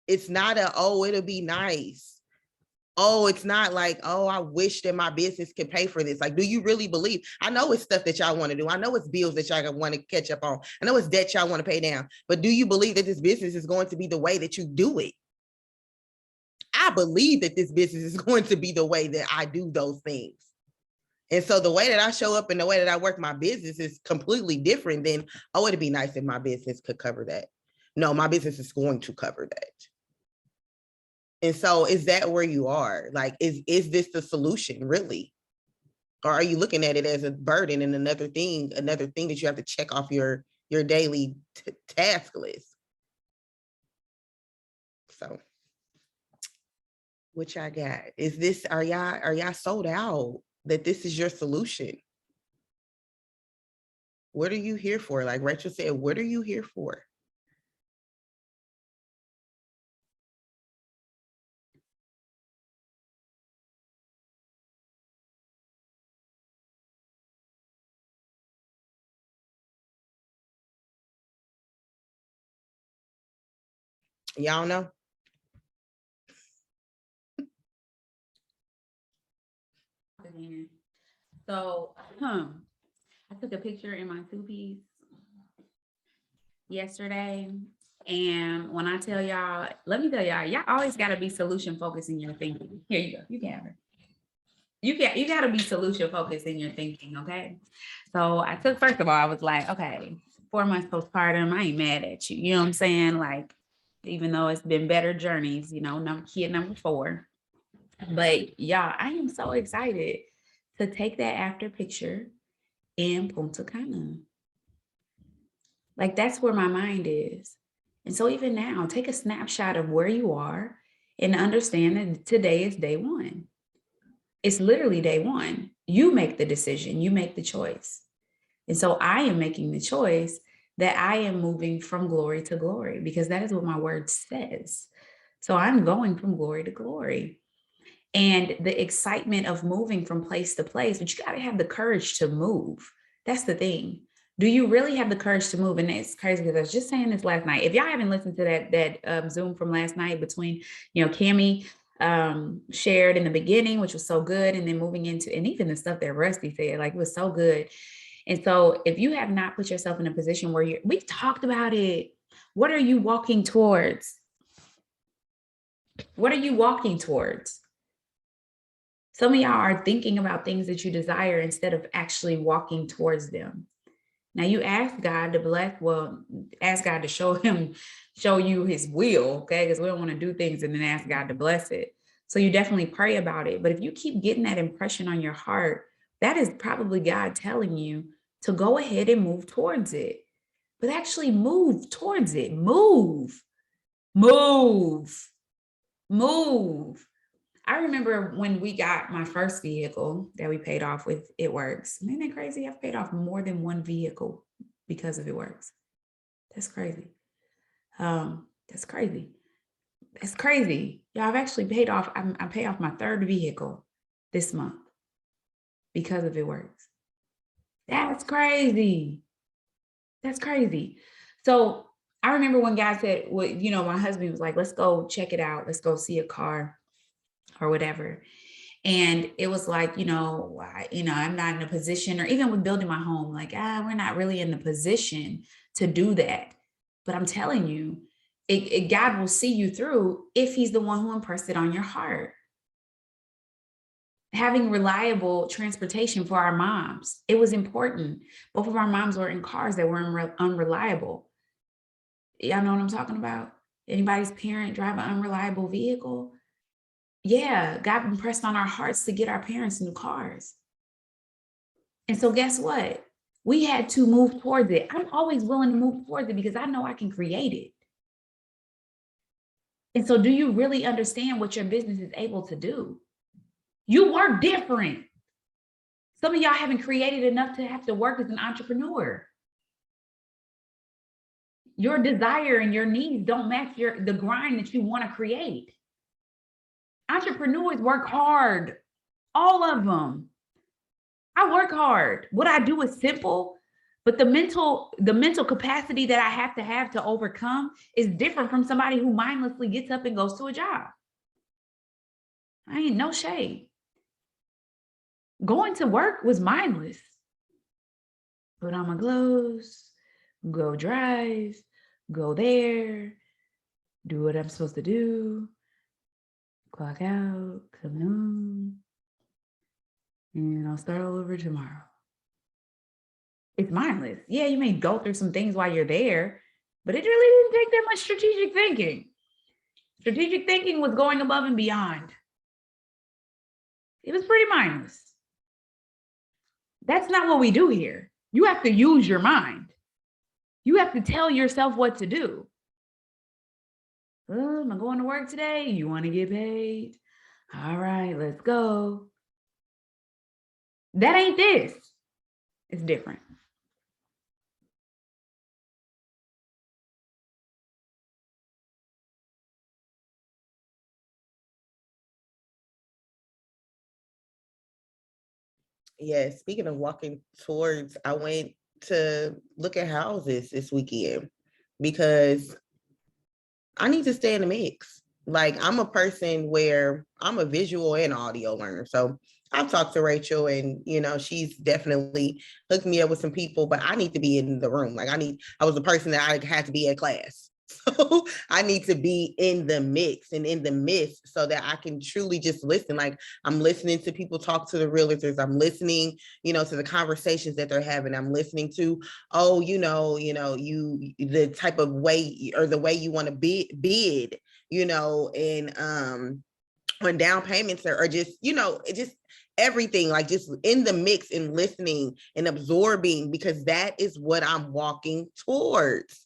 It's not it'll be nice. Oh, it's not like, oh, I wish that my business could pay for this. Like, do you really believe? I know it's stuff that y'all want to do. I know it's bills that y'all want to catch up on. I know it's debt y'all want to pay down. But do you believe that this business is going to be the way that you do it? I believe that this business is going to be the way that I do those things. And so the way that I show up and the way that I work my business is completely different than, oh, it'd be nice if my business could cover that. No, my business is going to cover that. And so is that where you are? Like, is this the solution really? Or are you looking at it as a burden and another thing that you have to check off your daily task list? So what y'all got? Are y'all sold out that this is your solution? What are you here for? Like Rachel said, what are you here for? Y'all know? So, I took a picture in my 2-piece yesterday. And when I tell y'all, let me tell y'all always got to be solution focused in your thinking. Here you go. You can have it. You got to be solution focused in your thinking. Okay. So I took, first of all, I was like, okay, 4 months postpartum, I ain't mad at you. You know what I'm saying? Like, even though it's been better journeys, you know, kid number 4. But y'all, I am so excited to take that after picture in Punta Cana. Like, that's where my mind is. And so even now, take a snapshot of where you are and understand that today is day 1. It's literally day 1. You make the decision, you make the choice. And so I am making the choice that I am moving from glory to glory, because that is what my word says. So I'm going from glory to glory. And the excitement of moving from place to place, but you got to have the courage to move. That's the thing. Do you really have the courage to move? And it's crazy because I was just saying this last night. If y'all haven't listened to that Zoom from last night between, Cammie shared in the beginning, which was so good, and then moving into, and even the stuff that Rusty said, like, it was so good. And so if you have not put yourself in a position where we've talked about it, what are you walking towards? What are you walking towards? Some of y'all are thinking about things that you desire instead of actually walking towards them. Now you ask God to bless, ask God to show you his will, okay? Because we don't want to do things and then ask God to bless it. So you definitely pray about it. But if you keep getting that impression on your heart, that is probably God telling you to go ahead and move towards it. But actually move towards it. Move. I remember when we got my first vehicle that we paid off with It Works. Isn't that crazy? I've paid off more than one vehicle because of It Works. That's crazy. That's crazy. Y'all, I've actually paid off, I paid off my 3rd vehicle this month because of It Works. That's crazy. So I remember when God said, my husband was like, let's go check it out. Let's go see a car or whatever. And it was like, I'm not in a position, or even with building my home, like, we're not really in the position to do that. But I'm telling you, God will see you through if he's the one who impressed it on your heart. Having reliable transportation for our moms, it was important. Both of our moms were in cars that were unreliable. Y'all know what I'm talking about? Anybody's parent drive an unreliable vehicle? Yeah, God impressed on our hearts to get our parents new cars. And so guess what? We had to move towards it. I'm always willing to move towards it because I know I can create it. And so do you really understand what your business is able to do? You work different. Some of y'all haven't created enough to have to work as an entrepreneur. Your desire and your needs don't match the grind that you want to create. Entrepreneurs work hard, all of them. I work hard. What I do is simple, but the mental capacity that I have to overcome is different from somebody who mindlessly gets up and goes to a job. I ain't no shade. Going to work was mindless. Put on my clothes, go drive, go there, do what I'm supposed to do, clock out, come home, and I'll start all over tomorrow. It's mindless. Yeah, you may go through some things while you're there, but it really didn't take that much strategic thinking. Strategic thinking was going above and beyond. It was pretty mindless. That's not what we do here. You have to use your mind. You have to tell yourself what to do. Oh, am I going to work today? You want to get paid? All right, let's go. That ain't this. It's different. Yeah, speaking of walking towards, I went to look at houses this weekend because I need to stay in the mix. Like, I'm a person where I'm a visual and audio learner. So I've talked to Rachel, and she's definitely hooked me up with some people, but I need to be in the room. Like, I was a person that I had to be at class. So I need to be in the mix and in the midst so that I can truly just listen. Like, I'm listening to people talk to the realtors. I'm listening, to the conversations that they're having. I'm listening to, the type of way or the way you want to bid, and on down payments or just, just everything, like just in the mix and listening and absorbing, because that is what I'm walking towards.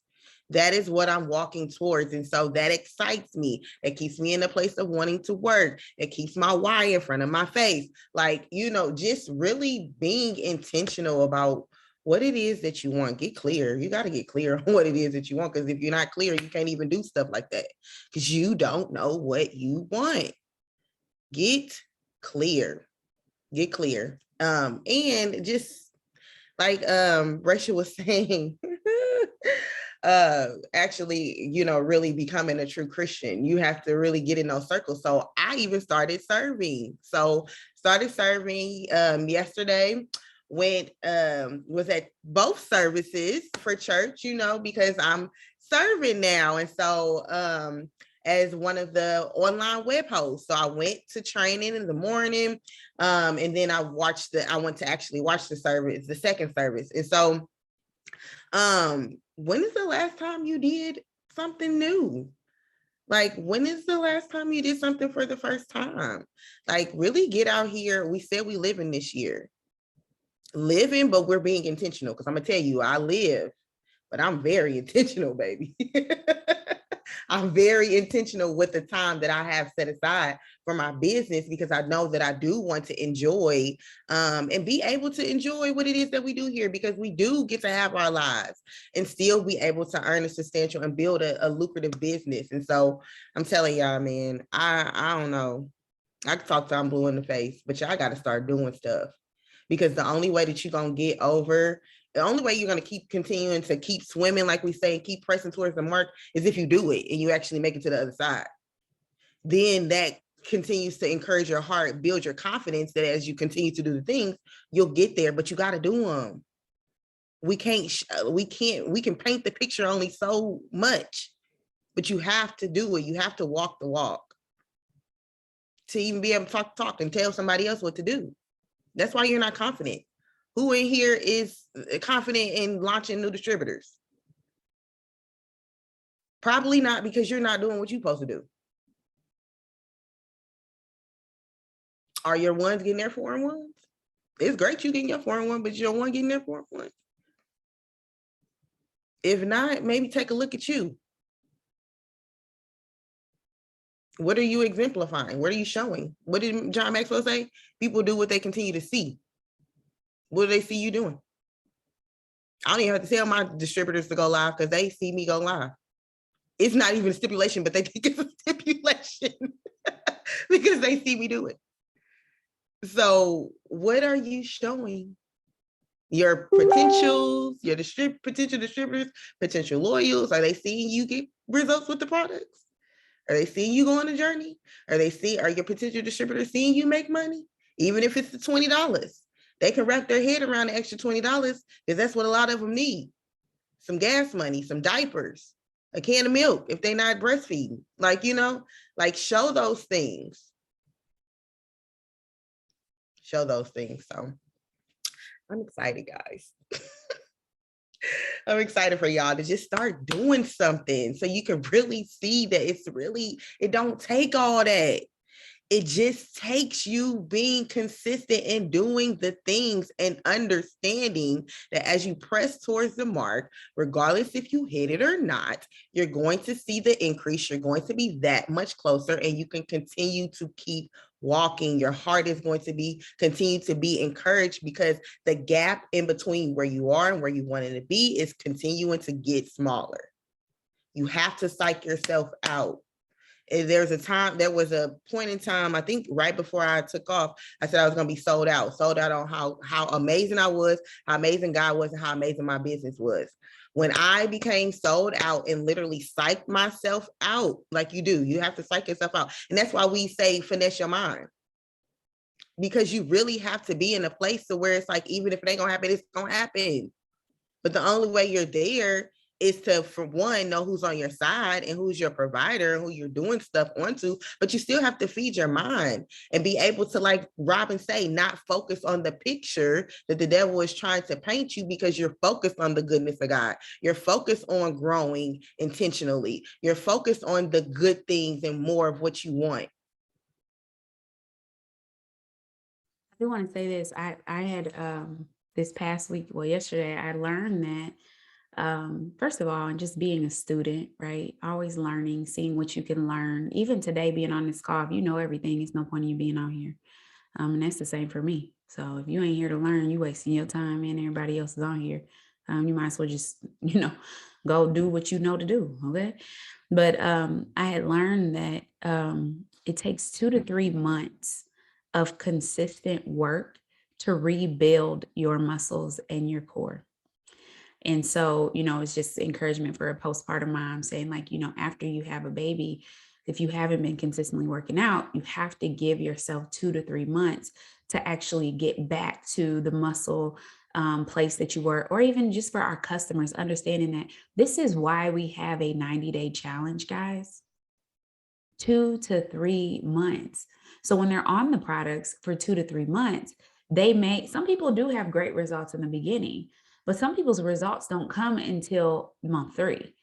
That is what I'm walking towards. And so that excites me. It keeps me in a place of wanting to work. It keeps my why in front of my face. Like, just really being intentional about what it is that you want. Get clear. You got to get clear on what it is that you want. Because if you're not clear, you can't even do stuff like that because you don't know what you want. Get clear. Get clear. And just like Rachel was saying, actually, really becoming a true Christian, you have to really get in those circles. So I even started serving. Yesterday, was at both services for church, because I'm serving now. And so as one of the online web hosts. So I went to training in the morning, and then I went to actually watch the service, the second service. And so when is the last time you did something new? Like, when is the last time you did something for the first time? Like, really get out here. We said we live in this year. Living, but we're being intentional. Because I'm going to tell you, I live, but I'm very intentional, baby. I'm very intentional with the time that I have set aside for my business, because I know that I do want to enjoy and be able to enjoy what it is that we do here, because we do get to have our lives and still be able to earn a substantial and build a lucrative business. And so I'm telling y'all, man, I don't know. I can talk till I'm blue in the face, but y'all got to start doing stuff, because the only way that you're going to get over, the only way you're going to keep continuing to keep swimming, like we say, keep pressing towards the mark, is if you do it and you actually make it to the other side. Then that continues to encourage your heart, build your confidence that as you continue to do the things, you'll get there, but you got to do them. We can paint the picture only so much, but you have to do it. You have to walk the walk to even be able to talk and tell somebody else what to do. That's why you're not confident. Who in here is confident in launching new distributors? Probably not, because you're not doing what you're supposed to do. Are your ones getting their 4-in-1s? It's great you getting your 4-in-1, but you don't want getting their 4-in-1. If not, maybe take a look at you. What are you exemplifying? What are you showing? What did John Maxwell say? People do what they continue to see. What do they see you doing? I don't even have to tell my distributors to go live because they see me go live. It's not even a stipulation, but they think it's a stipulation because they see me do it. So what are you showing your potentials, your potential distributors, potential loyals? Are they seeing you get results with the products? Are they seeing you go on a journey? Are your potential distributors seeing you make money? Even if it's the $20, they can wrap their head around the extra $20 because that's what a lot of them need. Some gas money, some diapers, a can of milk if they're not breastfeeding. Like show those things. Show those things. So I'm excited, guys. I'm excited for y'all to just start doing something so you can really see that it don't take all that. It just takes you being consistent and doing the things and understanding that as you press towards the mark, regardless if you hit it or not, you're going to see the increase. You're going to be that much closer, and you can continue to keep walking. Your heart is going to continue to be encouraged, because the gap in between where you are and where you wanted to be is continuing to get smaller. You have to psych yourself out. There was a point in time, I think right before I took off, I said I was going to be sold out on how amazing I was, how amazing God was, and how amazing my business was. When I became sold out and literally psyched myself out, like you do, you have to psych yourself out. And that's why we say finesse your mind. Because you really have to be in a place to where it's like, even if it ain't gonna happen, it's gonna happen. But the only way you're there is to, for one, know who's on your side and who's your provider and who you're doing stuff onto, but you still have to feed your mind and be able to, like Robin say, not focus on the picture that the devil is trying to paint you, because you're focused on the goodness of God. You're focused on growing intentionally. You're focused on the good things and more of what you want. I do want to say this. I had this past week, well, yesterday, I learned that first of all, and just being a student, right? Always learning, seeing what you can learn. Even today, being on this call, if you know everything, it's no point in you being on here. And that's the same for me. So if you ain't here to learn, you wasting your time, and everybody else is on here. You might as well just, go do what you know to do. Okay. But I had learned that it takes 2 to 3 months of consistent work to rebuild your muscles and your core. And so, it's just encouragement for a postpartum mom saying, like, after you have a baby, if you haven't been consistently working out, you have to give yourself 2 to 3 months to actually get back to the muscle place that you were, or even just for our customers, understanding that this is why we have a 90-day challenge, guys. 2 to 3 months. So when they're on the products for 2 to 3 months, some people do have great results in the beginning, but some people's results don't come until month 3.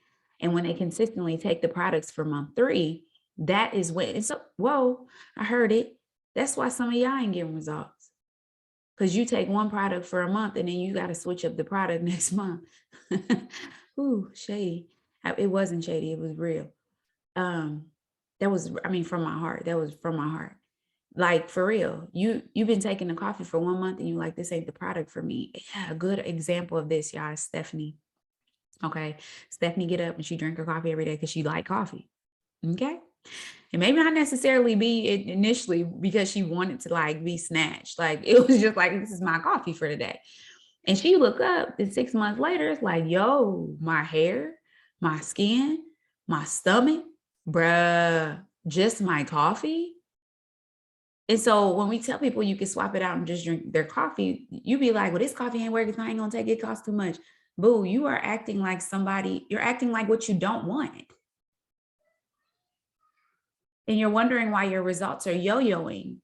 And when they consistently take the products for month 3, that is when it's, whoa, I heard it. That's why some of y'all ain't getting results. Because you take one product for a month and then you got to switch up the product next month. Ooh, shady. It wasn't shady. It was real. That was, from my heart. That was from my heart. Like, for real, you've been taking the coffee for 1 month and you like, this ain't the product for me. Yeah, a good example of this, y'all, is Stephanie. Okay. Stephanie get up and she drink her coffee every day because she like coffee. Okay. It may not necessarily be initially because she wanted to like be snatched. Like, it was just like, this is my coffee for today. And she look up and 6 months later, it's like, yo, my hair, my skin, my stomach, bruh, just my coffee. And so when we tell people you can swap it out and just drink their coffee, you be like, well, this coffee ain't working, so I ain't gonna take it, costs too much. Boo, you are acting like you're acting like what you don't want. And you're wondering why your results are yo-yoing.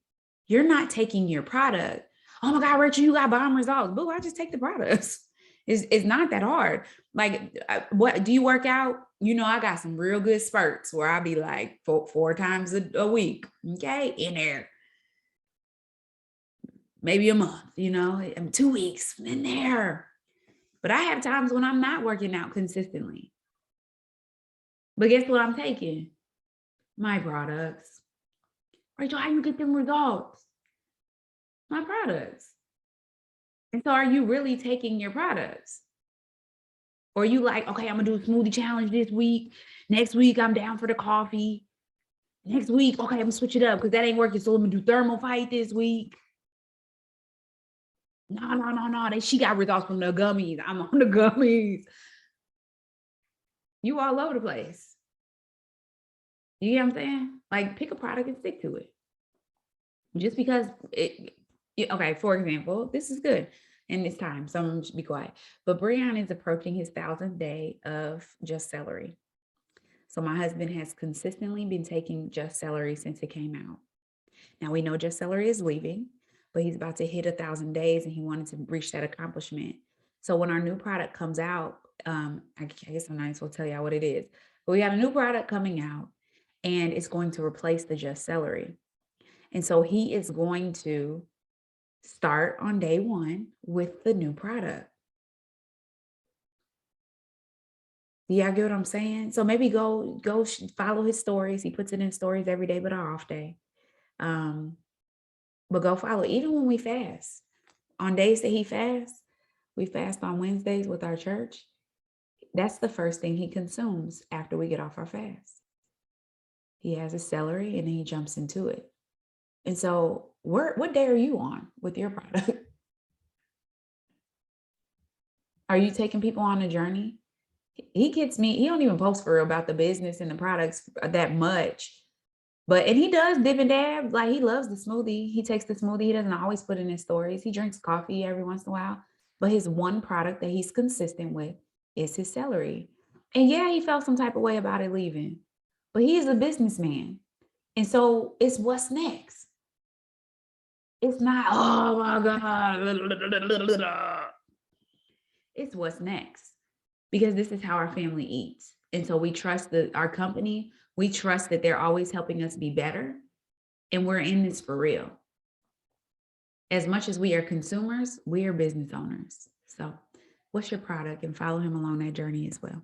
You're not taking your product. Oh my God, Rachel, you got bomb results. Boo, I just take the products. It's not that hard. Like, what do you work out? I got some real good spurts where I'll be like four times a week. Okay, in there. Maybe a month, 2 weeks in there. But I have times when I'm not working out consistently. But guess what I'm taking? My products. Rachel, how you get them results? My products. And so are you really taking your products? Or are you like, okay, I'm gonna do a smoothie challenge this week. Next week, I'm down for the coffee. Next week, okay, I'm gonna switch it up because that ain't working. So I'm gonna do thermal fight this week. No. She got results from the gummies. I'm on the gummies. You all over the place. You get what I'm saying? Like, pick a product and stick to it. Just because okay, for example, this is good in this time, so I'm gonna be quiet. But Breon is approaching his 1,000th day of Just Celery. So my husband has consistently been taking Just Celery since it came out. Now we know Just Celery is leaving, but he's about to hit 1,000 days and he wanted to reach that accomplishment. So when our new product comes out, I guess I'm not supposed to tell y'all what it is, but we have a new product coming out and it's going to replace the Just Celery. And so he is going to start on day 1 with the new product. Do y'all get what I'm saying? So maybe go follow his stories. He puts it in stories every day, but our off day. But go follow, even when we fast. On days that he fasts, we fast on Wednesdays with our church. That's the first thing he consumes after we get off our fast. He has a celery and then he jumps into it. And so what day are you on with your product? Are you taking people on a journey He gets me, he don't even post for real about the business and the products that much. But, and he does dib and dab, like he loves the smoothie. He takes the smoothie. He doesn't always put in his stories. He drinks coffee every once in a while. But his one product that he's consistent with is his celery. And yeah, he felt some type of way about it leaving, but he is a businessman. And so it's what's next. It's not, oh my God. It's what's next, because this is how our family eats. And so we trust our company. We trust that they're always helping us be better. And we're in this for real. As much as we are consumers, we are business owners. So what's your product? And follow him along that journey as well.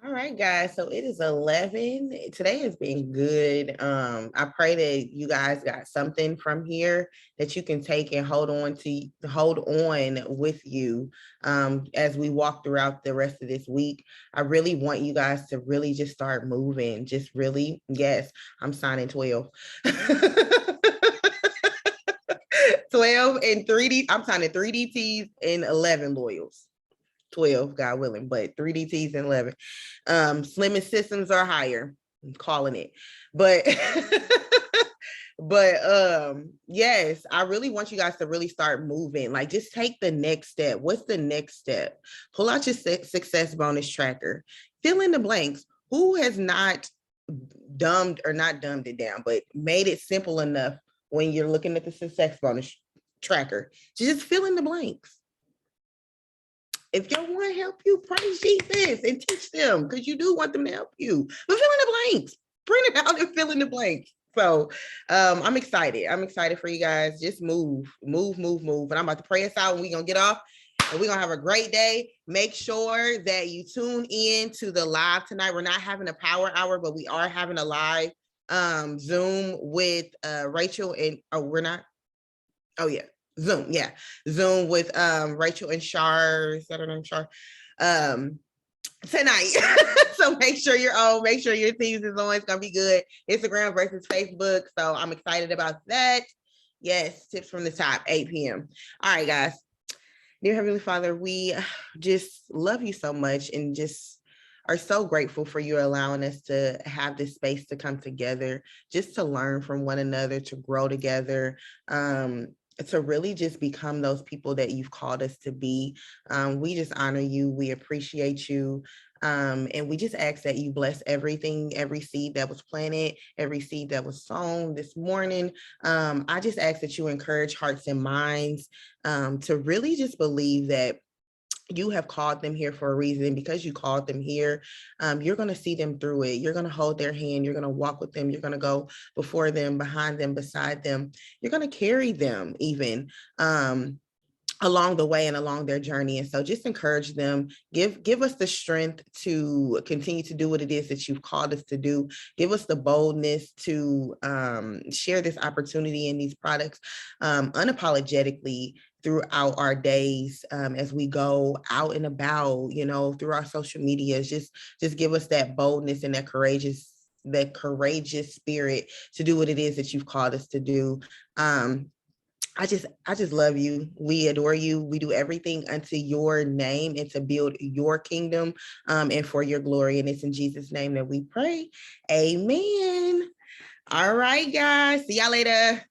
All right, guys. So it is 11. Today has been good. I pray that you guys got something from here that you can take and hold on with you as we walk throughout the rest of this week. I really want you guys to really just start moving. Just really, yes, I'm signing 12. 12 and 3D. I'm signing 3 DTs and 11 loyals. 12, God willing, but 3 DTs and 11. Slimming systems are higher. I'm calling it. But yes, I really want you guys to really start moving. Like, just take the next step. What's the next step? Pull out your success bonus tracker. Fill in the blanks. Who has not dumbed it down, but made it simple enough when you're looking at the success bonus tracker to just fill in the blanks? If y'all want to help you, praise Jesus and teach them, because you do want them to help you. But fill in the blanks. Print it out and fill in the blanks. So I'm excited. I'm excited for you guys. Just move. And I'm about to pray us out and we're going to get off. And we're going to have a great day. Make sure that you tune in to the live tonight. We're not having a power hour, but we are having a live Zoom with Rachel and, we're not? Oh, yeah. Zoom with Rachel and Shar, is that her name, Shar? Tonight. So make sure you're on, make sure your teams is on. It's gonna be good. Instagram versus Facebook. So I'm excited about that. Yes, tips from the top, 8 p.m. All right, guys. Dear Heavenly Father, we just love you so much and just are so grateful for you allowing us to have this space to come together, just to learn from one another, to grow together, to really just become those people that you've called us to be. We just honor you. We appreciate you. And we just ask that you bless everything, every seed that was planted, every seed that was sown this morning. I just ask that you encourage hearts and minds to really just believe that you have called them here for a reason. Because you called them here, you're going to see them through it. You're going to hold their hand. You're going to walk with them. You're going to go before them, behind them, beside them. You're going to carry them even along the way and along their journey. And so just encourage them, give us the strength to continue to do what it is that you've called us to do. Give us the boldness to share this opportunity and these products unapologetically throughout our days as we go out and about, through our social medias. Just give us that boldness and that courageous spirit to do what it is that you've called us to do. I just love you. We adore you. We do everything unto your name and to build your kingdom and for your glory. And it's in Jesus' name that we pray. Amen. All right, guys. See y'all later.